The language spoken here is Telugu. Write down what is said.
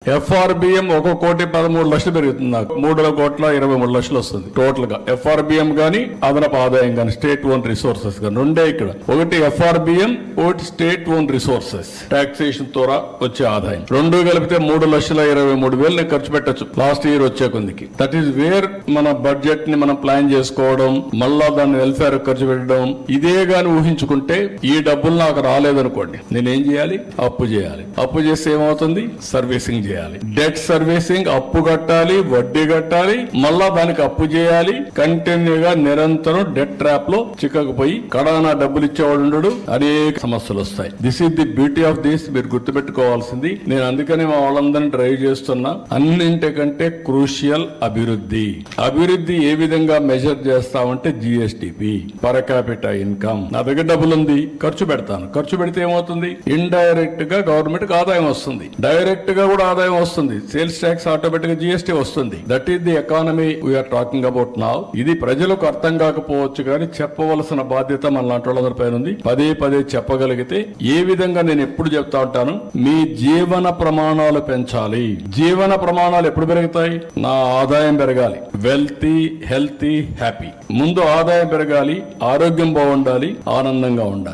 FRBM 1,13,00,000 పెరుగుతుంది. నాకు 3,23,00,000 వస్తుంది టోటల్ గా. FRBM గానీ అదనపు ఆదాయం గానీ స్టేట్ ఓన్ రిసోర్సెస్ గానీ రెండే ఇక్కడ. ఒకటి FRBM, ఒకటి స్టేట్ ఓన్ రిసోర్సెస్ టాక్సేషన్ ద్వారా వచ్చే ఆదాయం. రెండు కలిపితే 3,23,000 ఖర్చు పెట్టచ్చు లాస్ట్ ఇయర్ వచ్చే కొందికి. దట్ ఈస్ వేర్ మన బడ్జెట్ ని మనం ప్లాన్ చేసుకోవడం, మళ్ళా దాన్ని వెల్ఫేర్ ఖర్చు పెట్టడం. ఇదే గాని ఊహించుకుంటే ఈ డబ్బులు నాకు రాలేదనుకోండి, నేనేం చేయాలి? అప్పు చేయాలి. అప్పు చేస్తే ఏమవుతుంది? సర్వీసింగ్ చేయాలి. డెట్ సర్వీసింగ్, అప్పు కట్టాలి, వడ్డీ కట్టాలి, మళ్ళా దానికి అప్పు చేయాలి. కంటిన్యూగా నిరంతరం డెట్ ట్రాప్ లో చిక్కకపోయి కడానా డబ్బులు ఇచ్చేవాడు ఉండడు. అనేక సమస్యలు వస్తాయి. This is the beauty of this. మీరు గుర్తుపెట్టుకోవాల్సింది. నేను అందుకని మా వాళ్ళందరినీ డ్రైవ్ చేస్తున్నా. అన్నింటికంటే క్రూషియల్ అభివృద్ధి. అభివృద్ధి ఏ విధంగా మెజర్ చేస్తామంటే జిఎస్టిపి, పర్ క్యాపిటా ఇన్కమ్. నా దగ్గర డబ్బులు ఉంది, ఖర్చు పెడతాను. ఖర్చు పెడితే ఏమవుతుంది? ఇండైరెక్ట్ గా గవర్నమెంట్ కి ఆదాయం వస్తుంది, డైరెక్ట్ గా కూడా ఆదాయం వస్తుంది. సేల్స్ ట్యాక్స్, ఆటోమేటిక్ గా జిఎస్టీ వస్తుంది. That is the economy we are talking about now. ఇది ప్రజలకు అర్థం కాకపోవచ్చు కానీ చెప్పవలసిన బాధ్యత మన లాంటి వాళ్ళందరి పైన ఉంది. పదే పదే చెప్పగలిగితే ఏ విధంగా నేను ఎప్పుడు చెప్తా ఉంటాను, మీ జీవన ప్రమాణాలు పెంచాలి. జీవన ప్రమాణాలు ఎప్పుడు పెరుగుతాయి? నా ఆదాయం పెరగాలి, వెల్తీ, హెల్తీ, హ్యాపీ. ముందు ఆదాయం పెరగాలి, ఆరోగ్యం బాగుండాలి, ఆనందంగా ఉండాలి.